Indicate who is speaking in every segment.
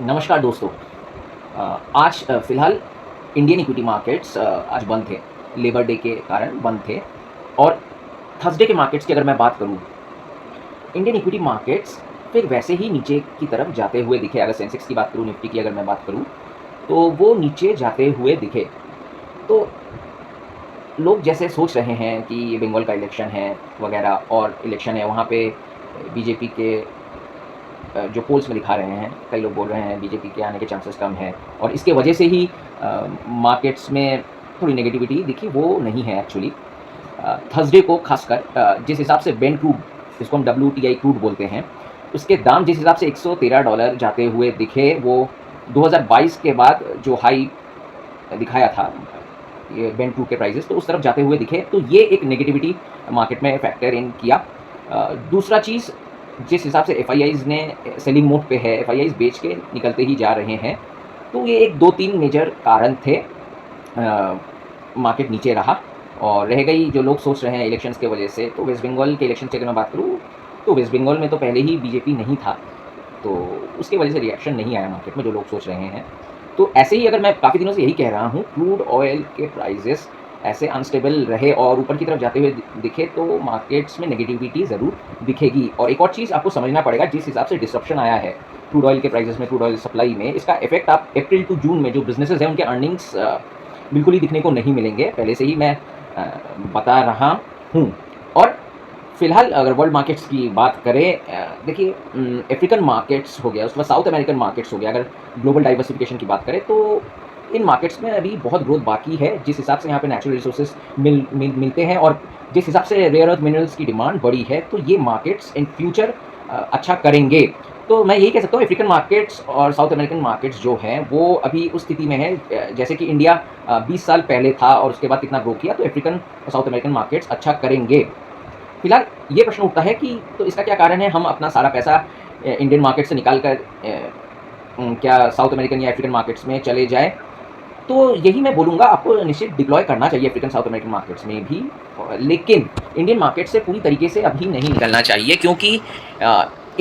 Speaker 1: नमस्कार दोस्तों। आज फ़िलहाल इंडियन इक्विटी मार्केट्स आज बंद थे, लेबर डे के कारण बंद थे। और थर्सडे के मार्केट्स की अगर मैं बात करूँ, इंडियन इक्विटी मार्केट्स फिर वैसे ही नीचे की तरफ जाते हुए दिखे। अगर सेंसेक्स की बात करूँ, निफ्टी की अगर मैं बात करूँ, तो वो नीचे जाते हुए दिखे। तो लोग जैसे सोच रहे हैं कि ये बंगाल का इलेक्शन है वगैरह, और इलेक्शन है वहाँ पे बीजेपी के जो पोल्स में दिखा रहे हैं, कई लोग बोल रहे हैं बीजेपी के आने के चांसेस कम हैं, और इसके वजह से ही मार्केट्स में थोड़ी नेगेटिविटी दिखी, वो नहीं है एक्चुअली। थर्सडे को खासकर जिस हिसाब से ब्रेंट क्रूड, जिसको हम WTI क्रूड बोलते हैं, उसके दाम जिस हिसाब से $113 जाते हुए दिखे, वो 2022 के बाद जो हाई दिखाया था ये ब्रेंट क्रूड के प्राइसेस, तो उस तरफ जाते हुए दिखे, तो ये एक नेगेटिविटी मार्केट में फैक्टर इन किया। दूसरा चीज़, जिस हिसाब से एफआईआईज़ ने सेलिंग मोड पे है, एफआईआईज़ बेच के निकलते ही जा रहे हैं, तो ये एक 2-3 मेजर कारण थे। मार्केट नीचे रहा। और रह गई जो लोग सोच रहे हैं इलेक्शंस के वजह से, तो वेस्ट बंगाल के इलेक्शन की अगर मैं बात करूँ, तो वेस्ट बंगाल में तो पहले ही बीजेपी नहीं था, तो उसकी वजह से रिएक्शन नहीं आया मार्केट में, जो लोग सोच रहे हैं। तो ऐसे ही अगर मैं काफ़ी दिनों से यही कह रहा हूँ, क्रूड ऑयल के प्राइसेस ऐसे अनस्टेबल रहे और ऊपर की तरफ जाते हुए दिखे, तो मार्केट्स में नेगेटिविटी ज़रूर दिखेगी। और एक और चीज़ आपको समझना पड़ेगा, जिस हिसाब से डिसरप्शन आया है क्रूड ऑयल के प्राइसेस में, क्रूड ऑयल सप्लाई में, इसका इफेक्ट आप अप्रैल टू जून में जो बिजनेसेस हैं उनके अर्निंग्स बिल्कुल ही दिखने को नहीं मिलेंगे, पहले से ही मैं बता रहा हूँ। और फिलहाल अगर वर्ल्ड मार्केट्स की बात करें, देखिए अफ्रीकन मार्केट्स हो गया, उसके बाद साउथ अमेरिकन मार्केट्स हो गया, अगर ग्लोबल डाइवर्सिफिकेशन की बात करें, तो इन मार्केट्स में अभी बहुत ग्रोथ बाकी है। जिस हिसाब से यहाँ पे नेचुरल रिसोर्सेज मिलते हैं, और जिस हिसाब से रेयर अर्थ मिनरल्स की डिमांड बढ़ी है, तो ये मार्केट्स इन फ्यूचर अच्छा करेंगे। तो मैं यही कह सकता हूँ, अफ्रीकन मार्केट्स और साउथ अमेरिकन मार्केट्स जो हैं, वो अभी उस स्थिति में है जैसे कि इंडिया 20 साल पहले था और उसके बाद कितना ग्रो किया, तो अफ्रीकन और साउथ अमेरिकन मार्केट्स अच्छा करेंगे। फिलहाल ये प्रश्न उठता है कि तो इसका क्या कारण है, हम अपना सारा पैसा इंडियन मार्केट से निकाल कर क्या साउथ अमेरिकन या अफ्रीकन मार्केट्स में चले जाए? तो यही मैं बोलूँगा, आपको निश्चित डिप्लॉय करना चाहिए अफ्रीकन साउथ अमेरिकन मार्केट्स में भी, लेकिन इंडियन मार्केट से पूरी तरीके से अभी नहीं निकलना चाहिए, क्योंकि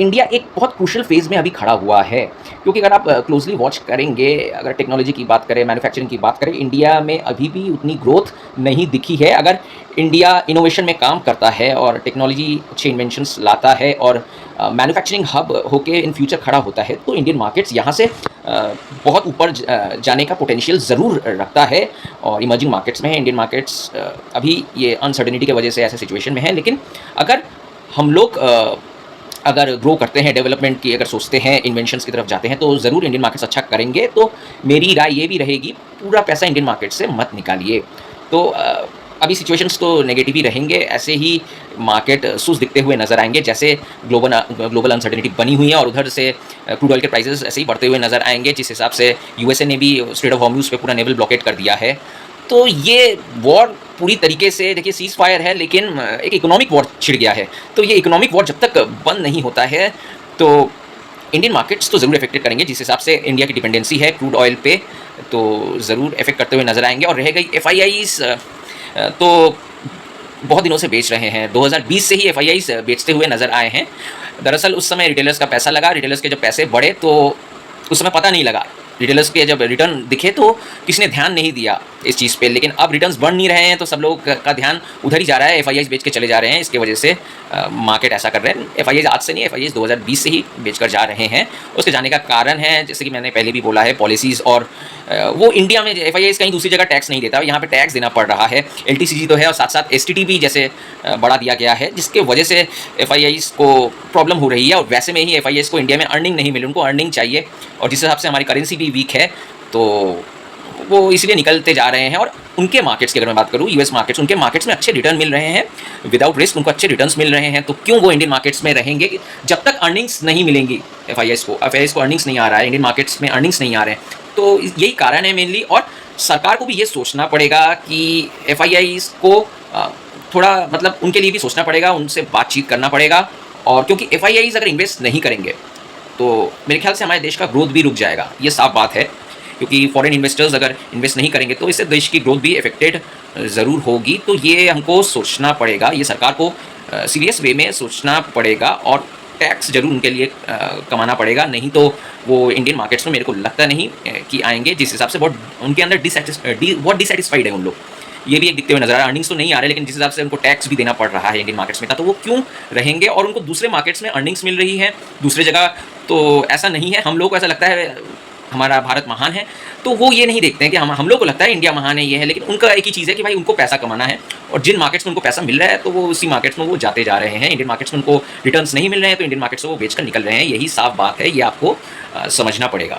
Speaker 1: इंडिया एक बहुत क्रूशियल फेज़ में अभी खड़ा हुआ है। क्योंकि अगर आप क्लोजली वॉच करेंगे, अगर टेक्नोलॉजी की बात करें, मैन्युफैक्चरिंग की बात करें, इंडिया में अभी भी उतनी ग्रोथ नहीं दिखी है। अगर इंडिया इनोवेशन में काम करता है और टेक्नोलॉजी अच्छे इन्वेंशंस लाता है और मैन्युफैक्चरिंग हब होके इन फ्यूचर खड़ा होता है, तो इंडियन मार्केट्स यहाँ से बहुत ऊपर जाने का पोटेंशियल ज़रूर रखता है। और इमर्जिंग मार्केट्स में है इंडियन मार्केट्स, अभी ये अनसर्टेनिटी की वजह से ऐसे सिचुएशन में है। लेकिन अगर हम लोग अगर ग्रो करते हैं, डेवलपमेंट की अगर सोचते हैं, इन्वेंशंस की तरफ जाते हैं, तो ज़रूर इंडियन मार्केट्स अच्छा करेंगे। तो मेरी राय ये भी रहेगी, पूरा पैसा इंडियन मार्केट से मत निकालिए। तो अभी सिचुएशंस तो नेगेटिव ही रहेंगे, ऐसे ही मार्केट सुस्त दिखते हुए नजर आएंगे, जैसे ग्लोबल अनसर्टेनिटी बनी हुई है, और उधर से क्रूड ऑयल के प्राइसेस ऐसे ही बढ़ते हुए नजर आएंगे, जिस हिसाब से यूएसए ने भी स्ट्रेट ऑफ हॉर्मुज़ पे पूरा नेवल ब्लॉकेट कर दिया है। तो ये वॉर पूरी तरीके से, देखिए सीज़ फायर है, लेकिन एक इकोनॉमिक वॉर छिड़ गया है। तो ये इकोनॉमिक वॉर जब तक बंद नहीं होता है, तो इंडियन मार्केट्स तो ज़रूर इफेक्टेड करेंगे। जिस हिसाब से इंडिया की डिपेंडेंसी है क्रूड ऑयल पे, तो ज़रूर इफेक्ट करते हुए नजर आएंगे। और रह गई एफआईआईज़, तो बहुत दिनों से बेच रहे हैं, 2020 से ही एफआईआईज़ बेचते हुए नजर आए हैं। दरअसल उस समय रिटेलर्स का पैसा लगा, रिटेलर्स के जब पैसे बढ़े, तो उस समय पता नहीं लगा, रिटेलर्स के जब रिटर्न दिखे तो किसी ने ध्यान नहीं दिया इस चीज़ पे। लेकिन अब रिटर्न्स बढ़ नहीं रहे हैं, तो सब लोग का ध्यान उधर ही जा रहा है, एफआईआईज़ बेच के चले जा रहे हैं। इसके वजह से मार्केट ऐसा कर रहे हैं। एफआईआईज़ आज से नहीं, एफआईआईज़ 2020 से ही बेचकर जा रहे हैं। उसके जाने का कारण है, जैसे कि मैंने पहले भी बोला है, पॉलिसीज़। और वो इंडिया में एफआईआईज़ कहीं दूसरी जगह टैक्स नहीं देता, यहाँ पे टैक्स देना पड़ रहा है। एलटीसीजी तो है, और साथ साथ एसटीटी भी जैसे बढ़ा दिया गया है, जिसके वजह से एफआईआईज़ को प्रॉब्लम हो रही है। और वैसे में ही एफआईआईज़ को इंडिया में अर्निंग नहीं मिली, उनको अर्निंग चाहिए, और जिस हिसाब से हमारी करेंसी भी वीक है, तो वो इसलिए निकलते जा रहे हैं। और उनके मार्केट्स की अगर मैं बात करूँ, यूएस मार्केट्स, उनके मार्केट्स में अच्छे रिटर्न मिल रहे हैं, विदाउट रिस्क उनको अच्छे रिटर्न्स मिल रहे हैं। तो क्यों वो इंडियन मार्केट्स में रहेंगे जब तक अर्निंग्स नहीं मिलेंगी? एफआईआईज़ को अर्निंग्स नहीं आ रहा है, इंडियन मार्केट्स में अर्निंग्स नहीं आ रहे हैं, तो यही कारण है मेनली। और सरकार को भी ये सोचना पड़ेगा कि एफआईआईज़ को थोड़ा, मतलब उनके लिए भी सोचना पड़ेगा, उनसे बातचीत करना पड़ेगा। और क्योंकि एफआईआईज़ अगर इन्वेस्ट नहीं करेंगे, तो मेरे ख्याल से हमारे देश का ग्रोथ भी रुक जाएगा, ये साफ बात है। क्योंकि फॉरेन इन्वेस्टर्स अगर इन्वेस्ट नहीं करेंगे, तो इससे देश की ग्रोथ भी इफेक्टेड ज़रूर होगी। तो ये हमको सोचना पड़ेगा, ये सरकार को सीरियस वे में सोचना पड़ेगा। और टैक्स ज़रूर उनके लिए कमाना पड़ेगा, नहीं तो वो इंडियन मार्केट्स में मेरे को लगता नहीं कि आएँगे। जिस हिसाब से बहुत उनके अंदर बहुत डिसैटिस्फाइड है उन लोग। ये भी एक दिखते हुए नज़र आ रहा है। अर्निंग्स तो नहीं आ रहे, लेकिन जिस हिसाब से उनको टैक्स भी देना पड़ रहा है इंडियन मार्केट्स में का, तो वो क्यों रहेंगे? और उनको दूसरे मार्केट्स में अर्निंग्स मिल रही है, दूसरी जगह तो ऐसा नहीं है। हम लोगों को ऐसा लगता है हमारा भारत महान है, तो वो ये नहीं देखते हैं कि हम लोग को लगता है इंडिया महान है, ये है, लेकिन उनका एक ही चीज़ है कि भाई उनको पैसा कमाना है, और जिन मार्केट्स में उनको पैसा मिल रहा है तो वो उसी मार्केट्स में वो जाते जा रहे हैं। इंडियन मार्केट्स में उनको रिटर्न्स नहीं मिल रहे हैं, तो इंडियन मार्केट्स से वो बेचकर निकल रहे हैं। यही साफ बात है, ये आपको समझना पड़ेगा।